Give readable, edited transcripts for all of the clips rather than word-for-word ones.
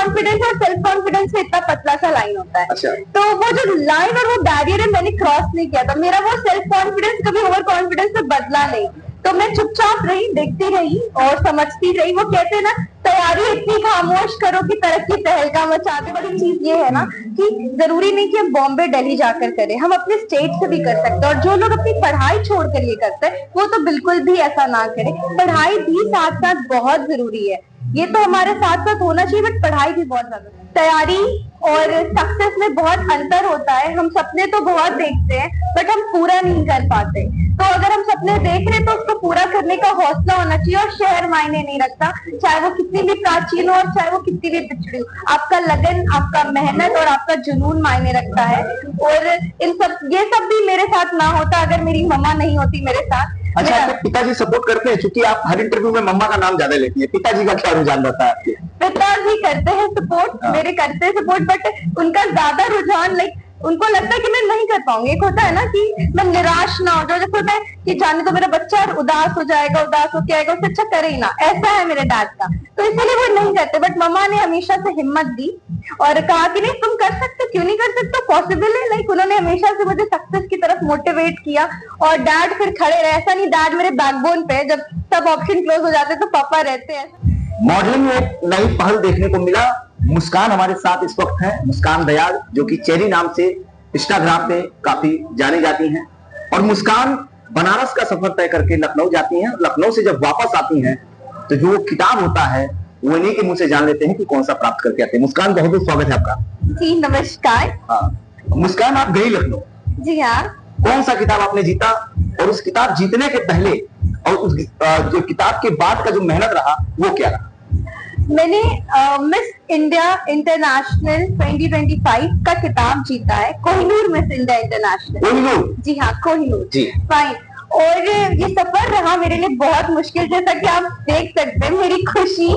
Confidence और self confidence में इतना पतला सा लाइन होता है। अच्छा। तो वो जो लाइन और वो बैरियर है मैंने क्रॉस नहीं किया था। मेरा वो सेल्फ कॉन्फिडेंस कभी ओवर कॉन्फिडेंस में बदला नहीं। तो मैं चुपचाप रही, देखती रही और समझती रही। वो कहते हैं ना, तैयारी इतनी खामोश करो कि तरक्की तहलका मचा दे। बड़ी चीज ये है ना कि जरूरी नहीं कि हम बॉम्बे दिल्ली जाकर करें, हम अपने स्टेट से भी कर सकते हैं। और जो लोग अपनी पढ़ाई छोड़कर ये करते हैं वो तो बिल्कुल भी ऐसा ना करें। पढ़ाई भी साथ साथ बहुत जरूरी है, ये तो हमारे साथ साथ होना चाहिए, बट पढ़ाई भी बहुत ज्यादा। तैयारी और सक्सेस में बहुत अंतर होता है। हम सपने तो बहुत देखते हैं बट हम पूरा नहीं कर पाते। तो अगर हम सपने देख रहे हैं तो उसको पूरा करने का हौसला होना चाहिए। और शहर मायने नहीं रखता, चाहे वो कितनी भी प्राचीन हो और चाहे वो कितनी भी पिछड़ी हो। आपका लगन, आपका मेहनत और आपका जुनून मायने रखता है। और ये सब भी मेरे साथ ना होता अगर मेरी मम्मा नहीं होती मेरे साथ। अच्छा, आपके पिताजी सपोर्ट करते हैं? क्योंकि आप हर इंटरव्यू में मम्मा का नाम ज्यादा लेती है, पिताजी का क्या रुझान रहता है आपके? पिताजी करते हैं सपोर्ट, मेरे करते हैं सपोर्ट, बट उनका ज्यादा रुझान उनको लगता है कि मैं नहीं कर पाऊंगी। एक होता है ना कि मैं निराश ना हो जाऊं, जैसे होता है कि जाने तो मेरा बच्चा उदास हो जाएगा, उदास हो के आएगा, उससे अच्छा करे ही ना, ऐसा है मेरे डैड का। तो इसीलिए वो नहीं करते। बट मम्मा ने हमेशा से हिम्मत दी और कहा कि नहीं तुम कर सकते, क्यों नहीं कर सकते, पॉसिबल है। उन्होंने हमेशा से मुझे सक्सेस की तरफ मोटिवेट किया। और डैड फिर खड़े रहे, ऐसा नहीं डैड मेरे बैकबोन पे, जब सब ऑप्शन क्लोज हो जाते तो पापा रहते हैं। मॉडलिंग में एक नई पहल देखने को मिला। मुस्कान हमारे साथ इस वक्त है, मुस्कान दयाल, जो कि चेरी नाम से इंस्टाग्राम पे काफी जानी जाती हैं। और मुस्कान बनारस का सफर तय करके लखनऊ जाती हैं। लखनऊ से जब वापस आती हैं तो जो किताब होता है वो इन्हीं के मुंह से जान लेते हैं कि कौन सा प्राप्त करके आते हैं। मुस्कान, बहुत बहुत स्वागत है आपका। जी नमस्कार। हाँ मुस्कान, आप गई लखनऊ। जी हाँ। कौन सा किताब आपने जीता, और उस किताब जीतने के पहले और उस जो किताब के बाद का जो मेहनत रहा वो क्या रहा? मैंने मिस इंडिया इंटरनेशनल 2025 का किताब जीता है, Kohinoor miss India international. Kohinoor? जी हाँ, कोहिनूर जी। फाइन। और ये सफर रहा मेरे लिए बहुत मुश्किल, जैसा कि आप देख सकते हैं मेरी खुशी,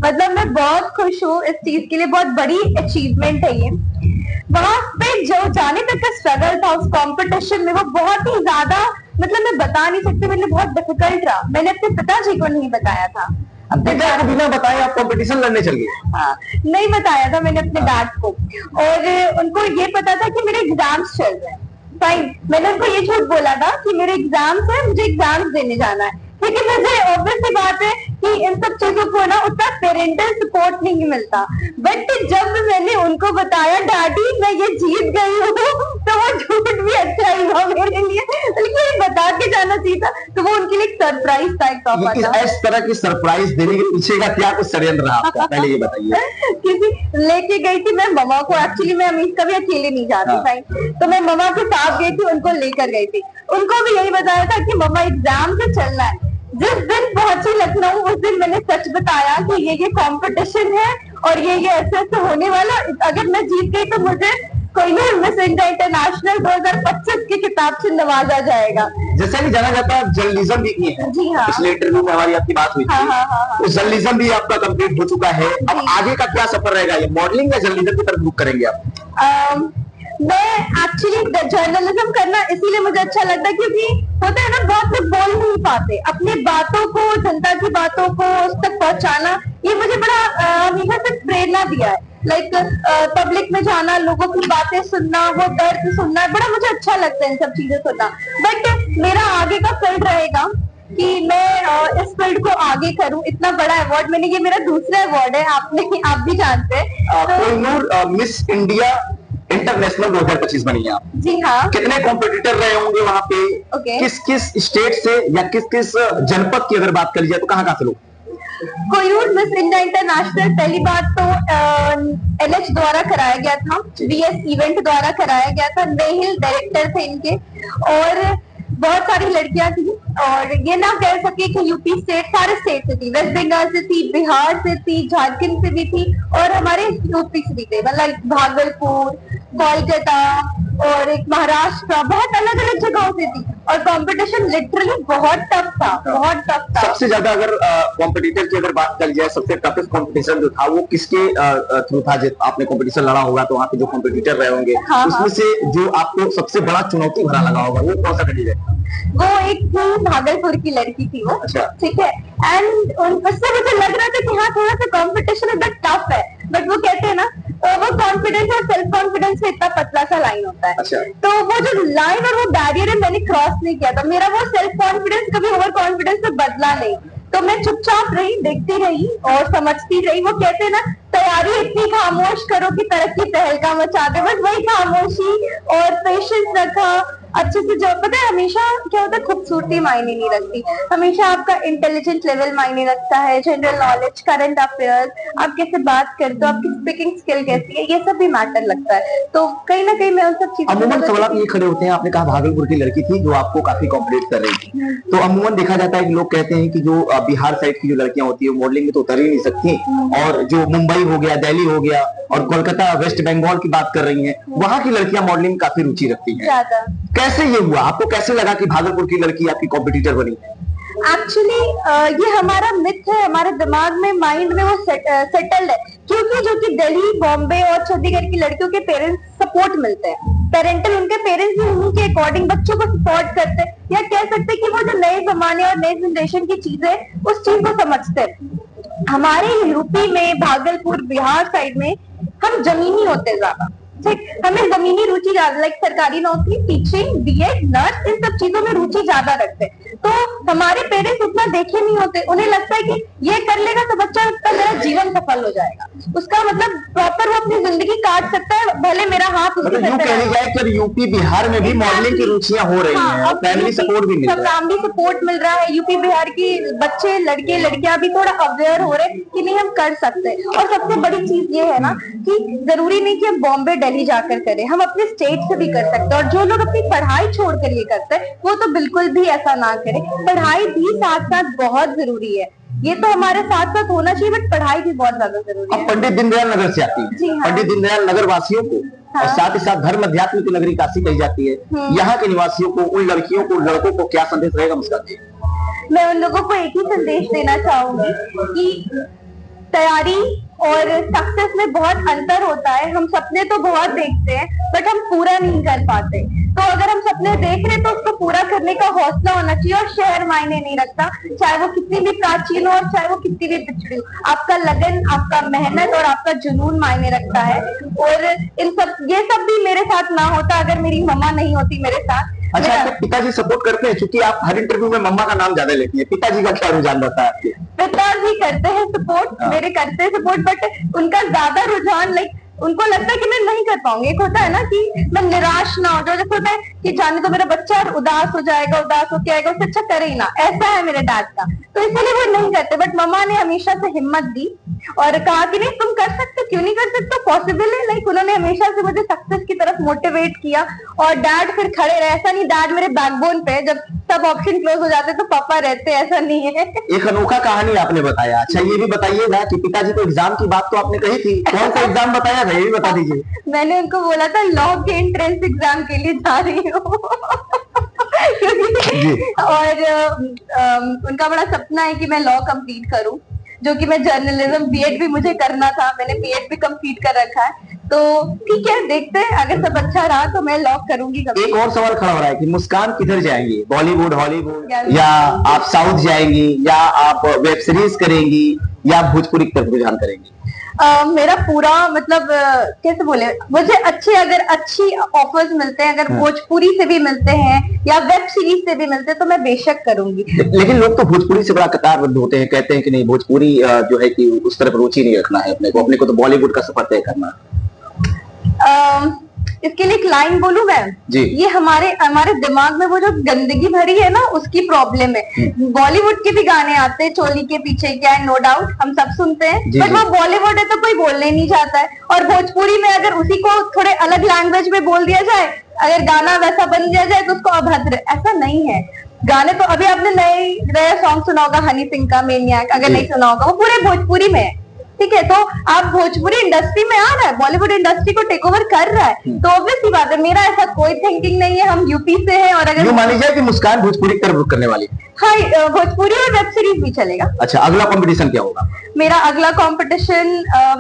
मतलब मैं बहुत खुश हूँ इस चीज के लिए, बहुत बड़ी अचीवमेंट है ये। वहां पे जो जाने तक का स्ट्रगल था उस कंपटीशन में, वो बहुत ही ज्यादा, मतलब मैं बता नहीं सकती, मेरे लिए बहुत डिफिकल्ट रहा। मैंने अपने पिताजी को नहीं बताया था। अपने डैड को बिना बताए आप कंपटीशन लड़ने चल गए? हाँ, नहीं बताया था मैंने अपने डैड को। और उनको ये पता था कि मेरे एग्जाम्स चल रहे हैं। फाइन, मैंने उनको ये झूठ बोला था कि मेरे एग्जाम्स है, मुझे एग्जाम्स देने जाना है। लेकिन मुझे ऑब्वियस सी बात है कि इन सब चीजों को ना उतना पेरेंटल सपोर्ट नहीं मिलता। बट जब मैंने उनको बताया डैडी मैं ये जीत गई हूँ, तो वो झूठ भी अच्छा ही हुआ मेरे लिए, लेकिन बता के जाना चाहिए था। तो वो उनके लिए एक सरप्राइज था, एक तोहफा था। इस तरह की सरप्राइज देने के पीछे का क्या कुछ षड्यंत्र रहा आपका, पहले ये बताइए। किसी लेके गई थी मैं मम्मा को, एक्चुअली मैं हमेशा कभी अकेले नहीं जाती। फाइन, तो मैं मम्मा के साथ गई थी, उनको लेकर गई थी। उनको भी यही बताया था कि मम्मा एग्जाम से चलना है। जिस दिन पहुंची लखनऊ उस दिन मैंने सच बताया कि ये कंपटीशन है और ये ऐसे ऐसे होने वाला, अगर मैं जीत गई तो मुझे कोहिनूर मिस इंडिया इंटरनेशनल 2025 की किताब से नवाजा जाएगा। जैसा कि जाना जाता है जर्नलिज्म भी की है। जी हाँ। पिछले इंटरव्यू में हमारी आपकी बात हुई थी। हाँ। तो जर्नलिज्म भी आपका कंप्लीट हो चुका है। अब आगे का क्या सफर रहेगा, ये मॉडलिंग या जर्नलिज्म की तरफ रुख करेंगे आप? मैं एक्चुअली जर्नलिज्म करना इसीलिए मुझे अच्छा लगता है क्योंकि होता है ना, बहुत लोग बोल नहीं पाते अपनी बातों को, जनता की बातों को उस तक पहुंचाना। ये मुझे बड़ा हमेशा से प्रेरणा दिया है। पब्लिक में जाना, लोगों की बातें सुनना, वो दर्द सुनना, बड़ा मुझे अच्छा लगता है इन सब चीजें सुनना। बट मेरा आगे का फील्ड रहेगा कि मैं इस फील्ड को आगे करूं। इतना बड़ा अवार्ड मैंने, ये मेरा दूसरा अवार्ड है, आप भी जानते हैं। कोहिनूर मिस इंडिया इंटरनेशनल 2025 बनी है आप। जी हाँ। कितने कॉम्पिटिटर रहे होंगे वहाँ पे? किस किस स्टेट से या किस किस जनपद की अगर बात कर जाए तो कहाँ से लोग? कोहिनूर मिस इंडिया इंटरनेशनल पहली बात तो NH द्वारा कराया गया था, VS इवेंट द्वारा कराया गया था। नेहिल डायरेक्टर थे इनके, और बहुत सारी लड़कियां थी। और ये ना कह सके कि यूपी स्टेट, सारे स्टेट से थी, वेस्ट बंगाल से थी, बिहार से थी, झारखंड से भी थी, और हमारे यूपी से भी थे, मतलब भागलपुर, कोलकाता और एक महाराष्ट्र, बहुत अलग अलग जगहों से थी। और कंपटीशन लिटरली बहुत टफ था, बहुत टफ था। सबसे ज्यादा अगर कॉम्पिटिटर की अगर बात कर जाए, सबसे टफेस्ट कॉम्पिटिशन जो था वो किसके थ्रू था? जब आपने कॉम्पिटिशन लड़ा होगा तो वहाँ पे जो कॉम्पिटिटर रहे होंगे, उसमें से जो आपको सबसे बड़ा चुनौती भरा लगा होगा वो कौन सा कैंडिडेट? वो एक भागलपुर की लड़की थी वो। अच्छा। ठीक है। एंड उससे मुझे लग रहा था कि हाँ थोड़ा सा कंपटीशन इतना टफ है, बट वो कहते सेल्फ कॉन्फिडेंस में इतना पतला सा लाइन होता है। अच्छा। तो वो जो लाइन और वो बैरियर है मैंने क्रॉस नहीं किया था। मेरा वो सेल्फ कॉन्फिडेंस कभी ओवर कॉन्फिडेंस में बदला नहीं। तो मैं चुपचाप रही, देखती रही और समझती रही। वो कहते हैं ना, तैयारी इतनी खामोश करो कि तरक्की तहलका मचा दे। बस वही खामोशी और पेशेंस रखा अच्छे से। जो पता है हमेशा क्या होता है, खूबसूरती मायने नहीं रखती, हमेशा आपका इंटेलिजेंट लेवल मायने रखता है, जनरल नॉलेज, करंट अफेयर्स, आप कैसे बात करते हो, आपकी स्पीकिंग स्किल कैसी है, ये सब भी मैटर लगता है। तो कहीं ना कहीं मैं उन सब चीजों अमूमन सवाल ये खड़े होते हैं, आपने कहा भागलपुर की लड़की थी जो आपको काफी कॉम्पिटेट कर रही थी, तो अमूमन देखा जाता है कि लोग कहते हैं कि जो बिहार साइड की जो लड़कियां होती है मॉडलिंग में तो उतर ही नहीं सकती, और जो मुंबई हो गया, दिल्ली हो गया और कोलकाता, वेस्ट बंगाल की बात कर रही हैं, वहां की लड़कियां मॉडलिंग में काफी रुचि रखती हैं। ज्यादा। कैसे ये हुआ, आपको कैसे लगा कि भागलपुर की लड़की आपकी कॉम्पिटिटर बनी? एक्चुअली ये हमारा मिथ है, हमारे दिमाग में, माइंड में वो सेटल्ड है, क्योंकि जो कि दिल्ली, बॉम्बे और चंडीगढ़ की लड़कियों के पेरेंट्स सपोर्ट मिलते हैं, पेरेंटल, उनके पेरेंट्स भी उन्हीं के अकॉर्डिंग बच्चों को सपोर्ट करते हैं, या कह सकते हैं कि वो जो नए जमाने और नए जनरेशन की चीजें उस चीज को समझते हैं। हमारे यूपी में, भागलपुर, बिहार साइड में हम जमीनी होते ज्यादा, ठीक, हमें जमीनी रुचि ज्यादा, लाइक सरकारी नौकरी, टीचिंग, बीएड, नर्स, इन सब चीजों में रुचि ज्यादा रखते हैं। तो हमारे पेरेंट्स उतना देखे नहीं होते, उन्हें लगता है कि ये कर लेगा तो बच्चा का मेरा जीवन सफल हो जाएगा, उसका मतलब प्रॉपर वो अपनी जिंदगी काट सकता है, भले मेरा हाथ उसके मतलब यूं कह जाए कि यूपी बिहार में भी मॉडलिंग की रुचियां हो रही हैं और फैमिली सपोर्ट भी मिल रहा है। फैमिली सपोर्ट मिल रहा है, यूपी बिहार की बच्चे, लड़के लड़कियां भी थोड़ा अवेयर हो रहे हैं कि नहीं हम कर सकते हैं। और सबसे बड़ी चीज ये है ना कि जरूरी नहीं कि हम बॉम्बे, दिल्ली जाकर करें, हम अपने स्टेट से भी कर सकते हैं। और जो लोग अपनी पढ़ाई छोड़कर ये करते हैं वो तो बिल्कुल भी ऐसा ना करें, पढ़ाई भी साथ साथ बहुत जरूरी है, ये तो हमारे साथ साथ होना चाहिए, बट पढ़ाई भी बहुत ज्यादा जरूरी है। अब पंडित दीनदयाल नगर से आती है, हाँ। पंडित दीनदयाल नगर वासियों को और साथ ही साथ धर्म अध्यात्म की नगरी काशी कही जाती है, यहाँ के निवासियों को, उन लड़कियों को, लड़कों को क्या संदेश रहेगा मुस्कान जी? मैं उन लोगों को एक ही संदेश देना चाहूंगी कि तैयारी और सक्सेस में बहुत अंतर होता है। हम सपने तो बहुत देखते हैं बट हम पूरा नहीं कर पाते, तो अगर हम सपने देख रहे हैं तो उसको पूरा करने का हौसला होना चाहिए। और शहर मायने नहीं रखता, चाहे वो कितनी भी प्राचीन हो और चाहे वो कितनी भी पिछड़ी हो, आपका लगन, आपका मेहनत और आपका जुनून मायने रखता है। और ये सब भी मेरे साथ ना होता अगर मेरी मम्मा नहीं होती मेरे साथ। अच्छा, आपके पिताजी सपोर्ट करते हैं? क्योंकि आप हर इंटरव्यू में मम्मा का नाम ज्यादा लेती है, पिताजी का क्या रुझान रहता है आपके? पिताजी करते हैं सपोर्ट, मेरे करते हैं सपोर्ट, बट उनका ज्यादा रुझान, लाइक उनको लगता है कि मैं नहीं कर पाऊंगी। एक होता है ना कि मैं निराश ना हो जाऊं, जैसे होता है कि जाने तो मेरा बच्चा उदास हो जाएगा, उदास होके आएगा, उससे अच्छा करे ही ना, ऐसा है मेरे डैड का, तो इसलिए वो नहीं करते। बट मम्मा ने हमेशा से हिम्मत दी और कहा कि नहीं तुम कर सकते, क्यों नहीं कर सकते, पॉसिबल है। लाइक उन्होंने हमेशा से मुझे सक्सेस की तरफ मोटिवेट किया और डैड फिर खड़े रहे। ऐसा नहीं, डैड मेरे बैकबोन पे, जब सब ऑप्शन क्लोज हो जाते तो पापा रहते, ऐसा नहीं है। एक अनोखा कहानी आपने बताया। अच्छा, ये भी बताइएगा कि पिताजी को एग्जाम की बात तो आपने कही थी, कौन सा एग्जाम बताया था ये भी बता दीजिए। मैंने उनको बोला था लॉ के एंट्रेंस एग्जाम के लिए जा रही हूँ और उनका बड़ा सपना है कि मैं लॉ कंप्लीट करूं, जो कि मैं जर्नलिज्म, बीएड भी मुझे करना था, मैंने बीएड भी कंप्लीट कर रखा है। तो ठीक है, देखते हैं, अगर सब अच्छा रहा तो मैं लॉ करूंगी कभी। एक और सवाल खड़ा हो रहा है कि मुस्कान किधर जाएंगी, बॉलीवुड, हॉलीवुड, या आप साउथ जाएंगी, या आप वेब सीरीज करेंगी, या भोजपुरी की तरफ रुझान करेंगी? मेरा पूरा मतलब कैसे बोले, मुझे अगर अच्छी ऑफर्स मिलते हैं, अगर भोजपुरी से भी मिलते हैं या वेब सीरीज से भी मिलते हैं तो मैं बेशक करूंगी। लेकिन लोग तो भोजपुरी से बड़ा कतारबद्ध होते हैं, कहते हैं कि नहीं भोजपुरी जो है कि उस तरफ रुचि नहीं रखना है अपने को तो बॉलीवुड का सफर तय करना है। इसके लिए एक लाइन बोलूं मैं जी? ये हमारे दिमाग में वो जो गंदगी भरी है ना, उसकी प्रॉब्लम है। बॉलीवुड के भी गाने आते हैं, चोली के पीछे क्या है, नो डाउट हम सब सुनते हैं, बट वो बॉलीवुड है तो कोई बोलने नहीं चाहता है। और भोजपुरी में अगर उसी को थोड़े अलग लैंग्वेज में बोल दिया जाए, अगर गाना वैसा बन दिया जाए तो उसको अभद्र, ऐसा नहीं है। गाने तो अभी आपने नया सॉन्ग सुना होगा हनी सिंह का मेनियाक, अगर नहीं सुना होगा, वो पूरे भोजपुरी में है, ठीक है। तो आप भोजपुरी इंडस्ट्री में आ रहा है, बॉलीवुड इंडस्ट्री को टेक ओवर कर रहा है, तो ऑब्वियस सी बात है, मेरा ऐसा कोई थिंकिंग नहीं है, हम यूपी से हैं। और अगर मान लीजिए कि मुस्कान भोजपुरी की तरफ रुख करने वाली, हाँ, भोजपुरी और वेब सीरीज भी चलेगा। अच्छा, अगला कंपटीशन क्या होगा? मेरा अगला कंपटीशन,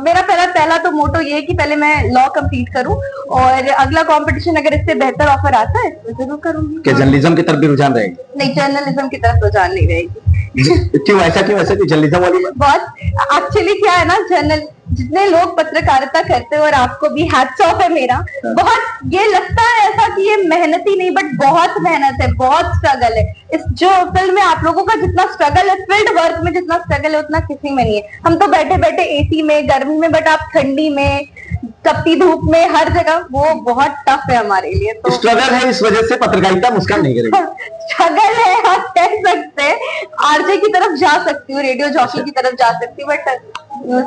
मेरा पहला तो मोटो ये है कि पहले मैं लॉ कंप्लीट करूं, और अगला कंपटीशन अगर इससे बेहतर ऑफर आता है तो जरूर करूंगी। क्या जर्नलिज्म की तरफ भी रुझान रहेगी? नहीं, जर्नलिज्म की तरफ रुझान नहीं रहेगी। क्यों ऐसा, क्यों ऐसा, क्यों जर्नलिज्म वाली बात? बहुत एक्चुअली क्या है ना, जर्नल जितने लोग पत्रकारिता करते हैं और आपको भी हैट्स ऑफ है मेरा, बहुत ये लगता है ऐसा कि ये मेहनती नहीं, बट बहुत मेहनत है, बहुत स्ट्रगल है। इस जो फील्ड में आप लोगों का जितना स्ट्रगल है, फील्ड वर्क में जितना स्ट्रगल है उतना किसी में नहीं है। हम तो बैठे बैठे एसी में, गर्मी में, बट आप ठंडी में, तपती धूप में, हर जगह वो बहुत टफ है हमारे लिए। तो स्ट्रगल है, इस वजह से पत्रकारिता मुस्कान नहीं करेगी। स्ट्रगल है, आप कह सकते हैं। आरजे की तरफ जा सकती हूँ, रेडियो जॉकी की तरफ जा सकती हूँ, बट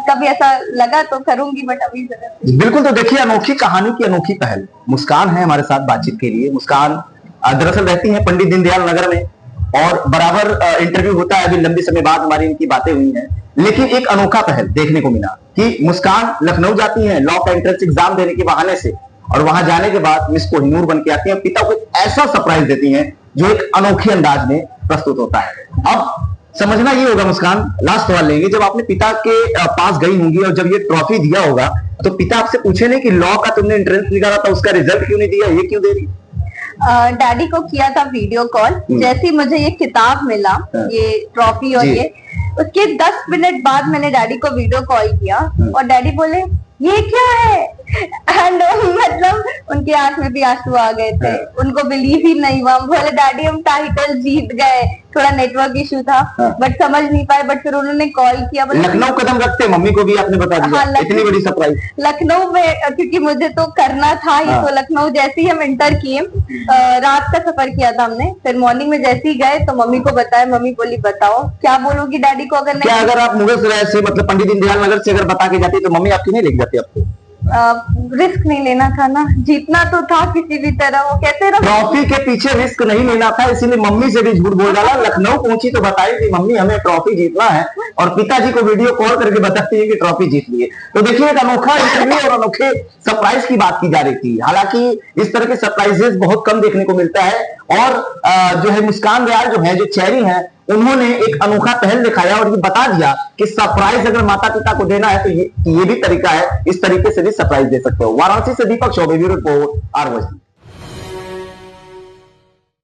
कभी ऐसा लगा तो करूंगी, बट अभी बिल्कुल। तो देखिए, अनोखी कहानी की अनोखी पहल मुस्कान है हमारे साथ बातचीत के लिए। मुस्कान दरअसल रहती है पंडित दीनदयाल नगर में और बराबर इंटरव्यू होता है। अभी लंबे समय बाद हमारी इनकी बातें हुई हैं, लेकिन एक अनोखा पहल देखने को मिला कि मुस्कान लखनऊ जाती है लॉ का एंट्रेंस एग्जाम देने के बहाने से, और वहां जाने के बाद मिस कोहिनूर बन के आती है, पिता को ऐसा सरप्राइज देती हैं जो एक अनोखे अंदाज में प्रस्तुत होता है। अब समझना ये होगा मुस्कान, लास्ट सवाल लेंगे, जब आपने पिता के पास गई होंगी और जब ये ट्रॉफी दिया होगा तो पिता आपसे पूछे नहीं कि लॉ का तुमने एंट्रेंस निकाला था, उसका रिजल्ट क्यों नहीं दिया, ये क्यों दे रही? डैडी को किया था वीडियो कॉल, जैसे ही मुझे ये किताब मिला, ये ट्रॉफी और ये, उसके 10 मिनट बाद मैंने डैडी को वीडियो कॉल किया और डैडी बोले ये क्या है, एंड मतलब उनके आंख में भी आंसू आ गए थे, उनको बिलीव ही नहीं हुआ। बोले डैडी हम टाइटल जीत गए, थोड़ा नेटवर्क इशू था बट समझ नहीं पाए, बट फिर उन्होंने कॉल किया। लखनऊ कदम रखते मम्मी को भी आपने बता दिया? हाँ, इतनी बड़ी सरप्राइज लखनऊ में, क्योंकि मुझे तो करना था ही। तो लखनऊ जैसे ही हम इंटर किए, रात का सफर किया था हमने, फिर मॉर्निंग में जैसे ही गए तो मम्मी को बताया। मम्मी बोली बताओ क्या बोलोगी डैडी को, अगर क्या अगर आप मुगलसराय से मतलब पंडित दीनदयाल नगर से अगर बता के जाती तो मम्मी आपकी नहीं लेके जाती आपको? रिस्क नहीं लेना था ना, जीतना तो था किसी भी तरह। वो कहते रहो ट्रॉफी के पीछे रिस्क नहीं लेना था, इसीलिए मम्मी से भी झूठ बोल डाला। लखनऊ पहुंची तो बताई कि मम्मी हमें ट्रॉफी जीतना है, और पिताजी को वीडियो कॉल करके बताती है कि ट्रॉफी जीत लिए। तो देखिए, एक अनोखा इंटरव्यू और अनोखे सरप्राइज की बात की जा रही थी। हालांकि इस तरह के सरप्राइजेस बहुत कम देखने को मिलता है, और जो है मुस्कान दयाल जो है, जो चेरी है, उन्होंने एक अनोखा पहल दिखाया और ये बता दिया कि सरप्राइज अगर माता पिता को देना है तो ये भी तरीका है, इस तरीके से भी सरप्राइज दे सकते हो। वाराणसी से Deepak Choubey, bureau report, R voice.